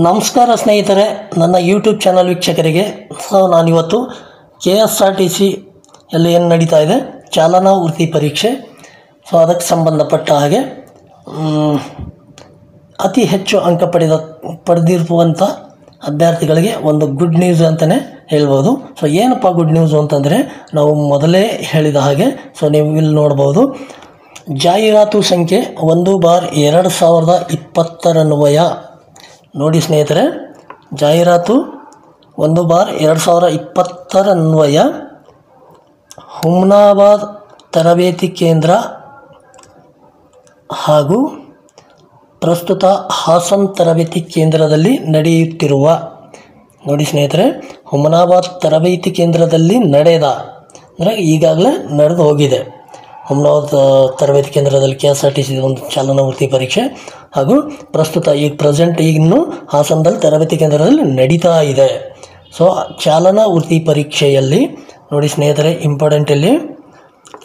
ನಮಸ್ಕಾರ ಸ್ನೇಹಿತರೆ, ನನ್ನ ಯೂಟ್ಯೂಬ್ ಚಾನಲ್ ವೀಕ್ಷಕರಿಗೆ. ನಾನಿವತ್ತು KSRTC ಅಲ್ಲಿ ಏನು ನಡೀತಾ ಇದೆ ಚಾಲನಾ ವೃತ್ತಿ ಪರೀಕ್ಷೆ, ಅದಕ್ಕೆ ಸಂಬಂಧಪಟ್ಟ ಹಾಗೆ ಅತಿ ಹೆಚ್ಚು ಅಂಕ ಪಡೆದಿರುವಂಥ ಅಭ್ಯರ್ಥಿಗಳಿಗೆ ಒಂದು ಗುಡ್ ನ್ಯೂಸ್ ಅಂತಲೇ ಹೇಳ್ಬೋದು. ಏನಪ್ಪ ಗುಡ್ ನ್ಯೂಸು ಅಂತಂದರೆ, ನಾವು ಮೊದಲೇ ಹೇಳಿದ ಹಾಗೆ ನೀವು ಇಲ್ಲಿ ನೋಡ್ಬೋದು, ಜಾಹೀರಾತು ಸಂಖ್ಯೆ 1/2020 ಅನ್ವಯ. ನೋಡಿ ಸ್ನೇಹಿತರೆ, ಜಾಹೀರಾತು 1/2020 ಅನ್ವಯ ಹುಮ್ನಾಬಾದ್ ತರಬೇತಿ ಕೇಂದ್ರ ಹಾಗೂ ಪ್ರಸ್ತುತ ಹಾಸನ್ ತರಬೇತಿ ಕೇಂದ್ರದಲ್ಲಿ ನಡೆಯುತ್ತಿರುವ, ನೋಡಿ ಸ್ನೇಹಿತರೆ, ಹುಮ್ನಾಬಾದ್ ತರಬೇತಿ ಕೇಂದ್ರದಲ್ಲಿ ಅಂದರೆ ಈಗಾಗಲೇ ನಡೆದು ಹೋಗಿದೆ. ಹುಮ್ನಾಬಾದ್ ತರಬೇತಿ ಕೇಂದ್ರದಲ್ಲಿ KSRTC ಒಂದು ಚಾಲನಾ ವೃತ್ತಿ ಪರೀಕ್ಷೆ ಹಾಗೂ ಪ್ರಸ್ತುತ ಇನ್ನು ಹಾಸನದಲ್ಲಿ ತರಬೇತಿ ಕೇಂದ್ರದಲ್ಲಿ ನಡೀತಾ ಇದೆ. ಚಾಲನಾ ವೃತ್ತಿ ಪರೀಕ್ಷೆಯಲ್ಲಿ ನೋಡಿ ಸ್ನೇಹಿತರೆ, ಇಂಪಾರ್ಟೆಂಟಲ್ಲಿ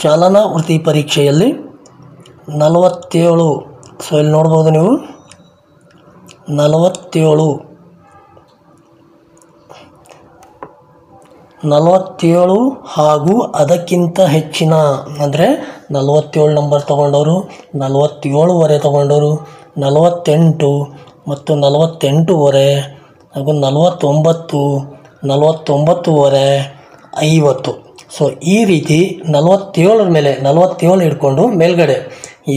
ಚಾಲನಾ ವೃತ್ತಿ ಪರೀಕ್ಷೆಯಲ್ಲಿ 47, ಇಲ್ಲಿ ನೋಡ್ಬೋದು ನೀವು 47 ಹಾಗೂ ಅದಕ್ಕಿಂತ ಹೆಚ್ಚಿನ, ಅಂದರೆ 47 ನಂಬರ್ ತೊಗೊಂಡವರು, 47ವರೆ ತೊಗೊಂಡವರು, 48 ಮತ್ತು 48ವರೆ ಹಾಗೂ 49, 49ವರೆ, 50. ಈ ರೀತಿ 47 ಮೇಲೆ 47 ಹಿಡ್ಕೊಂಡು ಮೇಲ್ಗಡೆ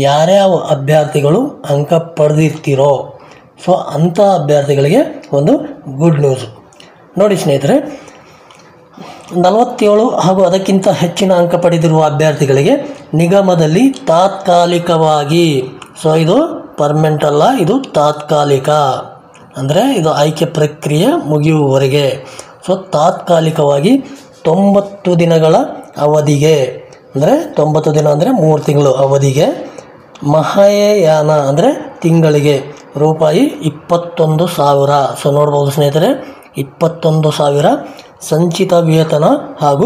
ಯಾರ್ಯಾವ ಅಭ್ಯರ್ಥಿಗಳು ಅಂಕ ಪಡೆದಿರ್ತೀರೋ ಅಂಥ ಅಭ್ಯರ್ಥಿಗಳಿಗೆ ಒಂದು ಗುಡ್ ನ್ಯೂಸ್. ನೋಡಿ ಸ್ನೇಹಿತರೆ, 47 ಹಾಗೂ ಅದಕ್ಕಿಂತ ಹೆಚ್ಚಿನ ಅಂಕ ಪಡೆದಿರುವ ಅಭ್ಯರ್ಥಿಗಳಿಗೆ ನಿಗಮದಲ್ಲಿ ತಾತ್ಕಾಲಿಕವಾಗಿ, ಇದು ಪರ್ಮನೆಂಟ್ ಅಲ್ಲ, ಇದು ತಾತ್ಕಾಲಿಕ, ಅಂದರೆ ಇದು ಆಯ್ಕೆ ಪ್ರಕ್ರಿಯೆ ಮುಗಿಯುವವರೆಗೆ. ತಾತ್ಕಾಲಿಕವಾಗಿ 90 ದಿನಗಳ ಅವಧಿಗೆ, ಅಂದರೆ 90 ದಿನ ಅಂದರೆ 3 ತಿಂಗಳು ಅವಧಿಗೆ ಮಹಾಯಾನ ಅಂದರೆ ತಿಂಗಳಿಗೆ ರೂಪಾಯಿ 21,000. ನೋಡ್ಬೋದು ಸ್ನೇಹಿತರೆ, 21,000 ಸಂಚಿತ ವೇತನ ಹಾಗೂ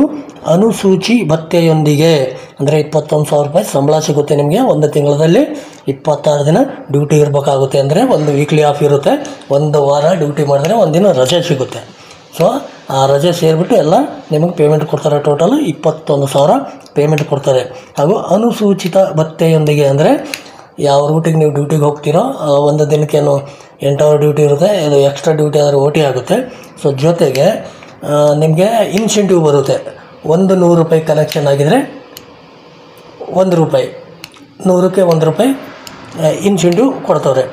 ಅನುಸೂಚಿ ಭತ್ಯೆಯೊಂದಿಗೆ, ಅಂದರೆ 21,000 ರೂಪಾಯಿ ಸಂಬಳ ಸಿಗುತ್ತೆ ನಿಮಗೆ. ಒಂದು ತಿಂಗಳಲ್ಲಿ 26 ದಿನ ಡ್ಯೂಟಿ ಇರಬೇಕಾಗುತ್ತೆ, ಅಂದರೆ ಒಂದು ವೀಕ್ಲಿ ಆಫ್ ಇರುತ್ತೆ. ಒಂದು ವಾರ ಡ್ಯೂಟಿ ಮಾಡಿದ್ರೆ ಒಂದಿನ ರಜೆ ಸಿಗುತ್ತೆ. ಆ ರಜೆ ಸೇರಿಬಿಟ್ಟು ಎಲ್ಲ ನಿಮಗೆ ಪೇಮೆಂಟ್ ಕೊಡ್ತಾರೆ. ಟೋಟಲ್ 21,000 ಪೇಮೆಂಟ್ ಕೊಡ್ತಾರೆ. ಹಾಗೂ ಅನುಸೂಚಿತ ಭತ್ಯೆಯೊಂದಿಗೆ, ಅಂದರೆ ಯಾವ ರೂಟಿಗೆ ನೀವು ಡ್ಯೂಟಿಗೆ ಹೋಗ್ತೀರೋ ಒಂದು ದಿನಕ್ಕೇನು 8 ಅವರ್ ಡ್ಯೂಟಿ ಇರುತ್ತೆ, ಇದು ಎಕ್ಸ್ಟ್ರಾ ಡ್ಯೂಟಿ ಆದರೆ OT ಆಗುತ್ತೆ. ಜೊತೆಗೆ ನಿಮಗೆ ಇನ್ಸೆಂಟಿವ್ ಬರುತ್ತೆ. 100 ರೂಪಾಯಿ ಕಲೆಕ್ಷನ್ ಆಗಿದರೆ 1 ರೂಪಾಯಿ, 100ಕ್ಕೆ 1 ರೂಪಾಯಿ ಇನ್ಸೆಂಟಿವ್ ಕೊಡ್ತಾರೆ.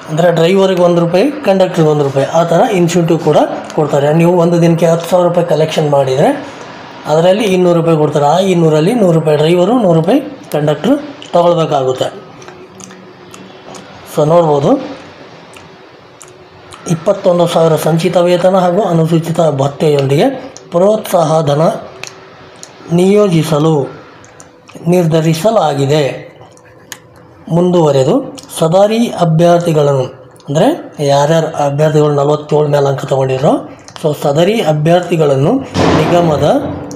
ಅಂದರೆ ಡ್ರೈವರಿಗೆ 1 ರೂಪಾಯಿ, ಕಂಡಕ್ಟ್ರಿಗೆ 1 ರೂಪಾಯಿ, ಆ ಥರ ಇನ್ಸೆಂಟಿವ್ ಕೂಡ ಕೊಡ್ತಾರೆ. ನೀವು ಒಂದು ದಿನಕ್ಕೆ 10,000 ರೂಪಾಯಿ ಕಲೆಕ್ಷನ್ ಮಾಡಿದರೆ ಅದರಲ್ಲಿ 200 ರೂಪಾಯಿ ಕೊಡ್ತಾರೆ. ಆ 200ರಲ್ಲಿ 100 ರೂಪಾಯಿ ಡ್ರೈವರು, 100 ರೂಪಾಯಿ ಕಂಡಕ್ಟ್ರು ತೊಗೊಳ್ಬೇಕಾಗುತ್ತೆ. ನೋಡ್ಬೋದು, 21,000 ಸಂಚಿತ ವೇತನ ಹಾಗೂ ಅನುಸೂಚಿತ ಭತ್ಯೆಯೊಂದಿಗೆ ಪ್ರೋತ್ಸಾಹ ಧನ ನಿಯೋಜಿಸಲು ನಿರ್ಧರಿಸಲಾಗಿದೆ. ಮುಂದುವರೆದು ಸದರಿ ಅಭ್ಯರ್ಥಿಗಳನ್ನು, ಅಂದರೆ ಯಾರ್ಯಾರು ಅಭ್ಯರ್ಥಿಗಳು 47 ಮೇಲೆ ಅಂಕ ತೊಗೊಂಡಿರೋ ಸದರಿ ಅಭ್ಯರ್ಥಿಗಳನ್ನು ನಿಗಮದ,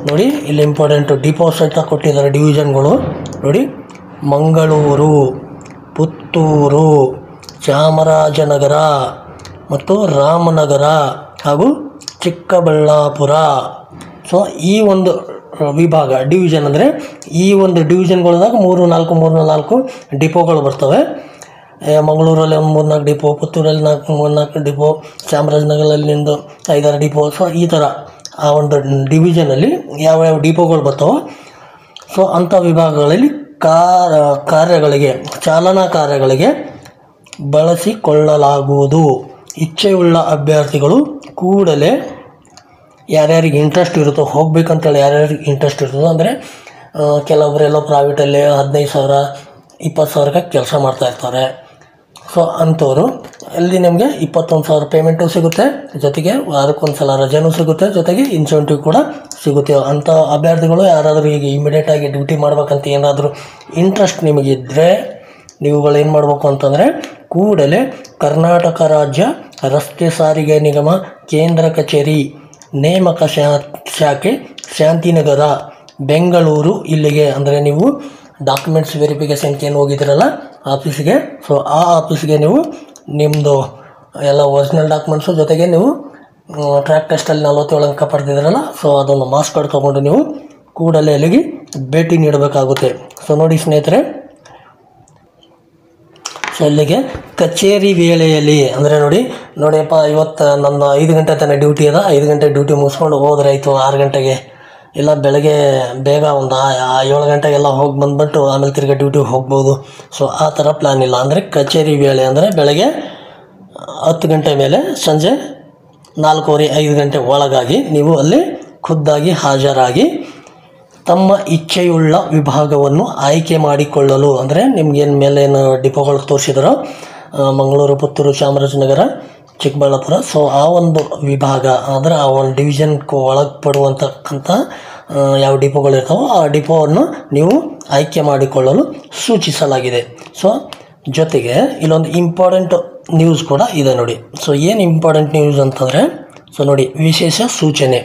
ನೋಡಿ ಇಲ್ಲಿ ಇಂಪಾರ್ಟೆಂಟು ಡಿಪಾಸಿಟ್ ಕೊಟ್ಟಿದ್ದಾರೆ ಡಿವಿಷನ್ಗಳು ನೋಡಿ, ಮಂಗಳೂರು, ಪುತ್ತೂರು, ಚಾಮರಾಜನಗರ ಮತ್ತು ರಾಮನಗರ ಹಾಗೂ ಚಿಕ್ಕಬಳ್ಳಾಪುರ. ಈ ಒಂದು ವಿಭಾಗ ಡಿವಿಷನ್, ಅಂದರೆ ಈ ಒಂದು ಡಿವಿಷನ್ಗಳದಾಗ 3-4 ಡಿಪೋಗಳು ಬರ್ತವೆ. ಮಂಗಳೂರಲ್ಲಿ ಒಂದು 3-4 ಡಿಪೋ, ಪುತ್ತೂರಲ್ಲಿ 4 ಡಿಪೋ, ಚಾಮರಾಜನಗರದಲ್ಲಿ 5-6 ಡಿಪೋ. ಈ ಥರ ಆ ಒಂದು ಡಿವಿಷನಲ್ಲಿ ಯಾವ್ಯಾವ ಡಿಪೋಗಳು ಬರ್ತಾವೋ ಅಂಥ ವಿಭಾಗಗಳಲ್ಲಿ ಕಾರ್ಯಗಳಿಗೆ, ಚಾಲನಾ ಕಾರ್ಯಗಳಿಗೆ ಬಳಸಿಕೊಳ್ಳಲಾಗುವುದು. ಇಚ್ಛೆಯುಳ್ಳ ಅಭ್ಯರ್ಥಿಗಳು ಕೂಡಲೇ ಯಾರ್ಯಾರಿಗೆ ಇಂಟ್ರೆಸ್ಟ್ ಇರುತ್ತೋ, ಹೋಗ್ಬೇಕಂತೇಳಿ ಯಾರ್ಯಾರಿಗೆ ಇಂಟ್ರೆಸ್ಟ್ ಇರ್ತದೋ, ಅಂದರೆ ಕೆಲವೊಬ್ಬರೆಲ್ಲ ಪ್ರೈವೇಟಲ್ಲಿ 15,000, 20,000ಕ್ಕೆ ಕೆಲಸ ಮಾಡ್ತಾಯಿರ್ತಾರೆ. ಅಂಥವ್ರು ಅಲ್ಲಿ ನಿಮಗೆ 21,000 ಪೇಮೆಂಟು ಸಿಗುತ್ತೆ, ಜೊತೆಗೆ ವಾರಕ್ಕೊಂದು ಸಲ ರಜೆನೂ ಸಿಗುತ್ತೆ, ಜೊತೆಗೆ ಇನ್ಸೆಂಟಿವ್ ಕೂಡ ಸಿಗುತ್ತೆ. ಅಂಥ ಅಭ್ಯರ್ಥಿಗಳು ಯಾರಾದರೂ ಈಗ ಇಮಿಡಿಯೇಟಾಗಿ ಡ್ಯೂಟಿ ಮಾಡ್ಬೇಕಂತ ಏನಾದರೂ ಇಂಟ್ರೆಸ್ಟ್ ನಿಮಗಿದ್ದರೆ ನೀವುಗಳು ಏನು ಮಾಡಬೇಕು ಅಂತಂದರೆ, ಕೂಡಲೇ ಕರ್ನಾಟಕ ರಾಜ್ಯ ರಸ್ತೆ ಸಾರಿಗೆ ನಿಗಮ ಕೇಂದ್ರ ಕಚೇರಿ ನೇಮಕ ಶಾಖೆ ಶಾಂತಿನಗರ ಬೆಂಗಳೂರು ಇಲ್ಲಿಗೆ, ಅಂದರೆ ನೀವು ಡಾಕ್ಯುಮೆಂಟ್ಸ್ ವೆರಿಫಿಕೇಷನ್ಗೆ ಏನು ಹೋಗಿದ್ದೀರಲ್ಲ ಆಫೀಸಿಗೆ, ಸೊ ಆ ಆಫೀಸಿಗೆ ನೀವು ನಿಮ್ಮದು ಎಲ್ಲ ಒರಿಜಿನಲ್ ಡಾಕ್ಯುಮೆಂಟ್ಸು ಜೊತೆಗೆ ನೀವು ಟ್ರ್ಯಾಕ್ ಟೆಸ್ಟಲ್ಲಿ 47 ಅಂಕ ಪಡೆದಿದ್ದೀರಲ್ಲ, ಸೊ ಅದನ್ನು ಮಾರ್ಕ್ಸ್ ಕಾರ್ಡ್ ತೊಗೊಂಡು ನೀವು ಕೂಡಲೇ ಅಲ್ಲಿಗೆ ಭೇಟಿ ನೀಡಬೇಕಾಗುತ್ತೆ. ಸೊ ನೋಡಿ ಸ್ನೇಹಿತರೆ, ಸೊ ಇಲ್ಲಿಗೆ ಕಚೇರಿ ವೇಳೆಯಲ್ಲಿ ಅಂದರೆ ನೋಡಿಯಪ್ಪ ಇವತ್ತು ನನ್ನ 5 ಗಂಟೆ ತನಕ ಡ್ಯೂಟಿ ಅದ, 5 ಗಂಟೆ ಡ್ಯೂಟಿ ಮುಗಿಸ್ಕೊಂಡು ಹೋದ್ರೆ ಆಯಿತು 6 ಗಂಟೆಗೆ, ಇಲ್ಲ ಬೆಳಗ್ಗೆ ಬೇಗ ಒಂದು 7 ಗಂಟೆಗೆಲ್ಲ ಹೋಗಿ ಬಂದುಬಿಟ್ಟು ಆಮೇಲೆ ತಿರ್ಗಿ ಡ್ಯೂಟಿಗೆ ಹೋಗ್ಬೋದು. ಸೊ ಆ ಥರ ಪ್ಲ್ಯಾನ್ ಇಲ್ಲ. ಅಂದರೆ ಕಚೇರಿ ವೇಳೆ ಅಂದರೆ ಬೆಳಗ್ಗೆ 10 ಗಂಟೆ ಮೇಲೆ ಸಂಜೆ 4:15 ಗಂಟೆ ಒಳಗಾಗಿ ನೀವು ಅಲ್ಲಿ ಖುದ್ದಾಗಿ ಹಾಜರಾಗಿ ತಮ್ಮ ಇಚ್ಛೆಯುಳ್ಳ ವಿಭಾಗವನ್ನು ಆಯ್ಕೆ ಮಾಡಿಕೊಳ್ಳಲು, ಅಂದರೆ ನಿಮ್ಗೇನು ಮೇಲೆ ಏನು ಡಿಪೋಗಳು ತೋರಿಸಿದಾರೋ ಮಂಗಳೂರು, ಪುತ್ತೂರು, ಚಾಮರಾಜನಗರ, ಚಿಕ್ಕಬಳ್ಳಾಪುರ, ಸೊ ಆ ಒಂದು ವಿಭಾಗ ಅಂದರೆ ಆ ಒಂದು ಡಿವಿಷನ್ಗೆ ಒಳಪಡುವಂತಕ್ಕಂಥ ಯಾವ ಡಿಪೋಗಳಿರ್ತಾವೋ ಆ ಡಿಪೋವನ್ನು ನೀವು ಆಯ್ಕೆ ಮಾಡಿಕೊಳ್ಳಲು ಸೂಚಿಸಲಾಗಿದೆ. ಸೊ ಜೊತೆಗೆ ಇಲ್ಲೊಂದು ಇಂಪಾರ್ಟೆಂಟ್ ನ್ಯೂಸ್ ಕೂಡ ಇದೆ ನೋಡಿ. ಸೊ ಏನು ಇಂಪಾರ್ಟೆಂಟ್ ನ್ಯೂಸ್ ಅಂತಂದರೆ, ಸೊ ನೋಡಿ ವಿಶೇಷ ಸೂಚನೆ.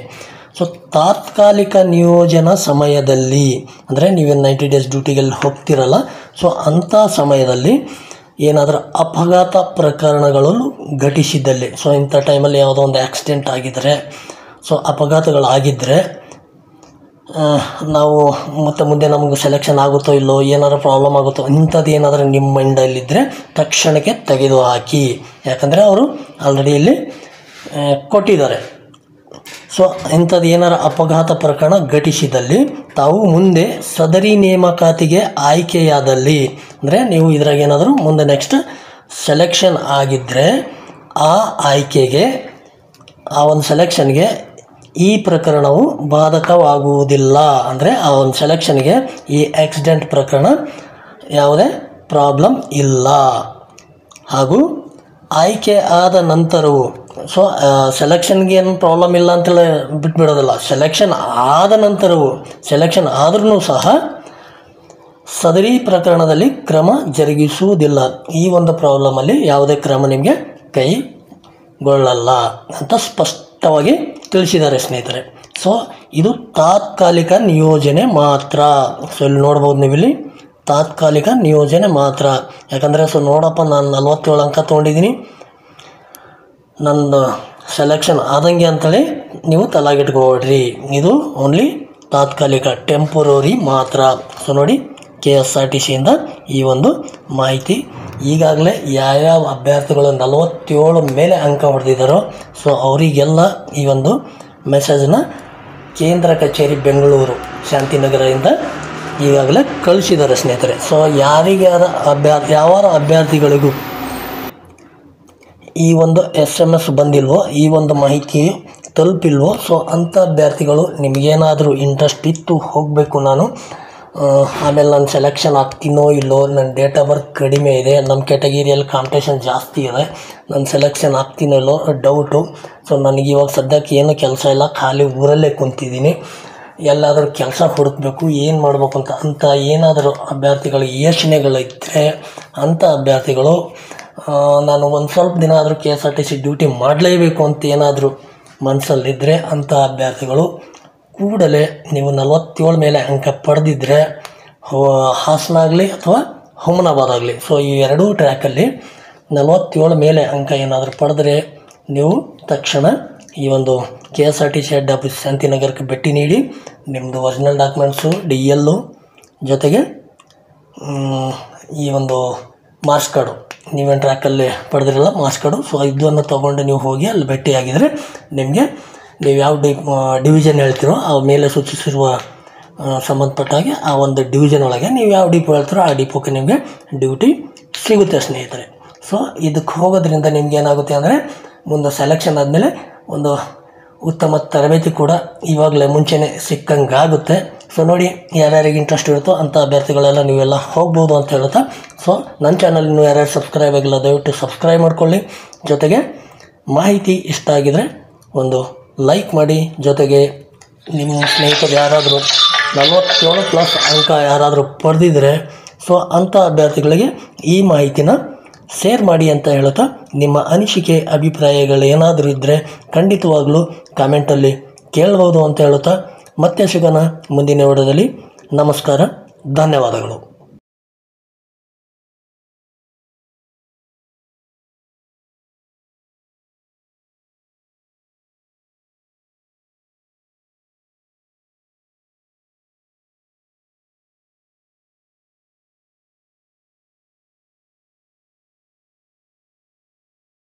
ಸೊ ತಾತ್ಕಾಲಿಕ ನಿಯೋಜನಾ ಸಮಯದಲ್ಲಿ ಅಂದರೆ ನೀವೇನು 90 ಡೇಸ್ ಡ್ಯೂಟಿಗೆಲ್ಲಿ ಹೋಗ್ತಿರಲ್ಲ, ಸೊ ಅಂಥ ಸಮಯದಲ್ಲಿ ಏನಾದರೂ ಅಪಘಾತ ಪ್ರಕರಣಗಳು ಘಟಿಸಿದ್ದಲ್ಲಿ, ಸೊ ಇಂಥ ಟೈಮಲ್ಲಿ ಯಾವುದೋ ಒಂದು ಆಕ್ಸಿಡೆಂಟ್ ಆಗಿದ್ದರೆ, ಸೊ ಅಪಘಾತಗಳಾಗಿದ್ದರೆ ನಾವು ಮತ್ತು ಮುಂದೆ ನಮಗೆ ಸೆಲೆಕ್ಷನ್ ಆಗುತ್ತೋ ಇಲ್ಲೋ, ಏನಾದರೂ ಪ್ರಾಬ್ಲಮ್ ಆಗುತ್ತೋ, ಇಂಥದ್ದು ಏನಾದರೂ ನಿಮ್ಮ ಮೈಂಡಲ್ಲಿದ್ದರೆ ತಕ್ಷಣಕ್ಕೆ ತೆಗೆದುಹಾಕಿ. ಯಾಕಂದರೆ ಅವರು ಆಲ್ರೆಡಿ ಇಲ್ಲಿ ಕೊಟ್ಟಿದ್ದಾರೆ. ಸೊ ಇಂಥದ್ದು ಏನಾರು ಅಪಘಾತ ಪ್ರಕರಣ ಘಟಿಸಿದಲ್ಲಿ ತಾವು ಮುಂದೆ ಸದರಿ ನೇಮಕಾತಿಗೆ ಆಯ್ಕೆಯಾದಲ್ಲಿ, ಅಂದರೆ ನೀವು ಇದ್ರಾಗ ಏನಾದರೂ ಮುಂದೆ ನೆಕ್ಸ್ಟ್ ಸೆಲೆಕ್ಷನ್ ಆಗಿದ್ದರೆ ಆ ಆಯ್ಕೆಗೆ, ಆ ಒಂದು ಸೆಲೆಕ್ಷನ್ಗೆ ಈ ಪ್ರಕರಣವು ಬಾಧಕವಾಗುವುದಿಲ್ಲ. ಅಂದರೆ ಆ ಒಂದು ಸೆಲೆಕ್ಷನ್ಗೆ ಈ ಆಕ್ಸಿಡೆಂಟ್ ಪ್ರಕರಣ ಯಾವುದೇ ಪ್ರಾಬ್ಲಮ್ ಇಲ್ಲ. ಹಾಗೂ ಆಯ್ಕೆ ಆದ ನಂತರವೂ, ಸೊ ಸೆಲೆಕ್ಷನ್ಗೆ ಏನು ಪ್ರಾಬ್ಲಮ್ ಇಲ್ಲ ಅಂತೇಳಿ ಬಿಟ್ಬಿಡೋದಿಲ್ಲ, ಸೆಲೆಕ್ಷನ್ ಆದ ನಂತರವೂ, ಸೆಲೆಕ್ಷನ್ ಆದ್ರೂ ಸಹ ಸದರಿ ಪ್ರಕರಣದಲ್ಲಿ ಕ್ರಮ ಜರುಗಿಸುವುದಿಲ್ಲ. ಈ ಒಂದು ಪ್ರಾಬ್ಲಮಲ್ಲಿ ಯಾವುದೇ ಕ್ರಮ ನಿಮಗೆ ಕೈಗೊಳ್ಳಲ್ಲ ಅಂತ ಸ್ಪಷ್ಟವಾಗಿ ತಿಳಿಸಿದ್ದಾರೆ ಸ್ನೇಹಿತರೆ. ಸೊ ಇದು ತಾತ್ಕಾಲಿಕ ನಿಯೋಜನೆ ಮಾತ್ರ. ಸೊ ಇಲ್ಲಿ ನೋಡ್ಬೋದು ನೀವು, ಇಲ್ಲಿ ತಾತ್ಕಾಲಿಕ ನಿಯೋಜನೆ ಮಾತ್ರ. ಯಾಕಂದರೆ ಸೊ ನೋಡಪ್ಪ, ನಾನು 47 ಅಂಕ ತೊಗೊಂಡಿದ್ದೀನಿ, ನಂದು ಸೆಲೆಕ್ಷನ್ ಆದಂಗೆ ಅಂತೇಳಿ ನೀವು ತಲೆಗಿಟ್ಕೊಬೇಡ್ರಿ. ಇದು ಓನ್ಲಿ ತಾತ್ಕಾಲಿಕ, ಟೆಂಪರರಿ ಮಾತ್ರ. ಸೊ ನೋಡಿ KSRTCಯಿಂದ ಈ ಒಂದು ಮಾಹಿತಿ. ಈಗಾಗಲೇ ಯಾವ್ಯಾವ ಅಭ್ಯರ್ಥಿಗಳು 47 ಮೇಲೆ ಅಂಕ ಹೊಡೆದಿದ್ದಾರೋ, ಸೊ ಅವರಿಗೆಲ್ಲ ಈ ಒಂದು ಮೆಸೇಜನ್ನ ಕೇಂದ್ರ ಕಚೇರಿ ಬೆಂಗಳೂರು ಶಾಂತಿನಗರದಿಂದ ಈಗಾಗಲೇ ಕಳಿಸಿದ್ದಾರೆ ಸ್ನೇಹಿತರೆ. ಸೊ ಯಾರಿಗಾದ ಯಾವ ಅಭ್ಯರ್ಥಿಗಳಿಗೂ ಈ ಒಂದು SMS ಬಂದಿಲ್ವೋ, ಈ ಒಂದು ಮಾಹಿತಿ ತಲುಪಿಲ್ವೋ, ಸೊ ಅಂಥ ಅಭ್ಯರ್ಥಿಗಳು ನಿಮಗೇನಾದರೂ ಇಂಟ್ರೆಸ್ಟ್ ಇತ್ತು, ಹೋಗಬೇಕು ನಾನು, ಆಮೇಲೆ ನಾನು ಸೆಲೆಕ್ಷನ್ ಆಗ್ತೀನೋ ಇಲ್ಲೋ, ನನ್ನ ಡೇಟ್ ಆಫ್ ಬರ್ತ್ ಕಡಿಮೆ ಇದೆ, ನಮ್ಮ ಕ್ಯಾಟಗಿರಿಯಲ್ಲಿ ಕಾಂಪಿಟೇಷನ್ ಜಾಸ್ತಿ ಇದೆ, ನಾನು ಸೆಲೆಕ್ಷನ್ ಆಗ್ತೀನೋ ಇಲ್ಲೋ ಡೌಟು, ಸೊ ನನಗೆ ಇವಾಗ ಸದ್ಯಕ್ಕೆ ಏನೂ ಕೆಲಸ ಇಲ್ಲ, ಖಾಲಿ ಊರಲ್ಲೇ ಕುಂತಿದ್ದೀನಿ, ಎಲ್ಲಾದರೂ ಕೆಲಸ ಹುಡುಕಬೇಕು, ಏನು ಮಾಡಬೇಕು ಅಂತ ಏನಾದರೂ ಅಭ್ಯರ್ಥಿಗಳು ಯೋಚನೆಗಳಿದ್ದರೆ, ಅಂಥ ಅಭ್ಯರ್ಥಿಗಳು ನಾನು ಒಂದು ಸ್ವಲ್ಪ ದಿನ ಆದರೂ KSRTC ಡ್ಯೂಟಿ ಮಾಡಲೇಬೇಕು ಅಂತ ಏನಾದರೂ ಮನಸ್ಸಲ್ಲಿದ್ದರೆ, ಅಂಥ ಅಭ್ಯರ್ಥಿಗಳು ಕೂಡಲೇ ನೀವು 47 ಮೇಲೆ ಅಂಕ ಪಡೆದಿದ್ದರೆ, ಹಾಸನಾಗಲಿ ಅಥವಾ ಹುಮನಾಬಾದ್ ಆಗಲಿ, ಸೊ ಈ ಎರಡೂ ಟ್ರ್ಯಾಕಲ್ಲಿ 47 ಮೇಲೆ ಅಂಕ ಏನಾದರೂ ಪಡೆದ್ರೆ ನೀವು ತಕ್ಷಣ ಈ ಒಂದು KSRTC ಹೆಡ್ ಆಫೀಸ್ ಶಾಂತಿನಗರಕ್ಕೆ ಭೇಟಿ ನೀಡಿ ನಿಮ್ಮದು ಒರಿಜಿನಲ್ ಡಾಕ್ಯುಮೆಂಟ್ಸು, DL ಜೊತೆಗೆ ಈ ಒಂದು ಮಾರ್ಕ್ಸ್ ಕಾರ್ಡು, ನೀವೇನು ಟ್ರ್ಯಾಕಲ್ಲಿ ಪಡೆದಿರಲ್ಲ ಮಾರ್ಕ್ಸ್ ಕಾರ್ಡು, ಸೊ ಇದನ್ನು ತೊಗೊಂಡು ನೀವು ಹೋಗಿ ಅಲ್ಲಿ ಭೇಟಿಯಾಗಿದ್ದರೆ ನಿಮಗೆ ನೀವು ಯಾವ ಡಿವಿಷನ್ ಹೇಳ್ತೀರೋ ಆ ಮೇಲೆ ಸೂಚಿಸಿರುವ ಸಂಬಂಧಪಟ್ಟ ಹಾಗೆ ಆ ಒಂದು ಡಿವಿಷನ್ ಒಳಗೆ ನೀವು ಯಾವ ಡಿಪೋ ಹೇಳ್ತೀರೋ ಆ ಡಿಪೋಕ್ಕೆ ನಿಮಗೆ ಡ್ಯೂಟಿ ಸಿಗುತ್ತೆ ಸ್ನೇಹಿತರೆ. ಸೊ ಇದಕ್ಕೆ ಹೋಗೋದ್ರಿಂದ ನಿಮ್ಗೆ ಏನಾಗುತ್ತೆ ಅಂದರೆ ಮುಂದೆ ಸೆಲೆಕ್ಷನ್ ಆದಮೇಲೆ ಒಂದು ಉತ್ತಮ ತರಬೇತಿ ಕೂಡ ಇವಾಗಲೇ ಮುಂಚೆನೇ ಸಿಕ್ಕಂಗೆ ಆಗುತ್ತೆ. ಸೊ ನೋಡಿ, ಯಾರ್ಯಾರಿಗೆ ಇಂಟ್ರೆಸ್ಟ್ ಇರುತ್ತೋ ಅಂಥ ಅಭ್ಯರ್ಥಿಗಳೆಲ್ಲ ನೀವೆಲ್ಲ ಹೋಗ್ಬೋದು ಅಂತ ಹೇಳುತ್ತಾ, ಸೊ ನನ್ನ ಚಾನಲ್ ಇನ್ನೂ ಯಾರ್ಯಾರು ಸಬ್ಸ್ಕ್ರೈಬ್ ಆಗಿಲ್ಲ ದಯವಿಟ್ಟು ಸಬ್ಸ್ಕ್ರೈಬ್ ಮಾಡ್ಕೊಳ್ಳಿ. ಜೊತೆಗೆ ಮಾಹಿತಿ ಇಷ್ಟ ಆಗಿದರೆ ಒಂದು ಲೈಕ್ ಮಾಡಿ. ಜೊತೆಗೆ ನಿಮ್ಮ ಸ್ನೇಹಿತರು ಯಾರಾದರೂ 47+ ಅಂಕ ಯಾರಾದರೂ ಪಡೆದಿದ್ರೆ, ಸೊ ಅಂಥ ಅಭ್ಯರ್ಥಿಗಳಿಗೆ ಈ ಮಾಹಿತಿನ ಶೇರ್ ಮಾಡಿ ಅಂತ ಹೇಳುತ್ತಾ, ನಿಮ್ಮ ಅನಿಸಿಕೆ ಅಭಿಪ್ರಾಯಗಳು ಏನಾದರೂ ಇದ್ದರೆ ಖಂಡಿತವಾಗಲೂ ಕಾಮೆಂಟಲ್ಲಿ ಕೇಳ್ಬೋದು ಅಂತ ಹೇಳುತ್ತಾ ಮತ್ತೆ ಸಿಗೋಣ ಮುಂದಿನ ವಿಡಿಯೋದಲ್ಲಿ. ನಮಸ್ಕಾರ, ಧನ್ಯವಾದಗಳು.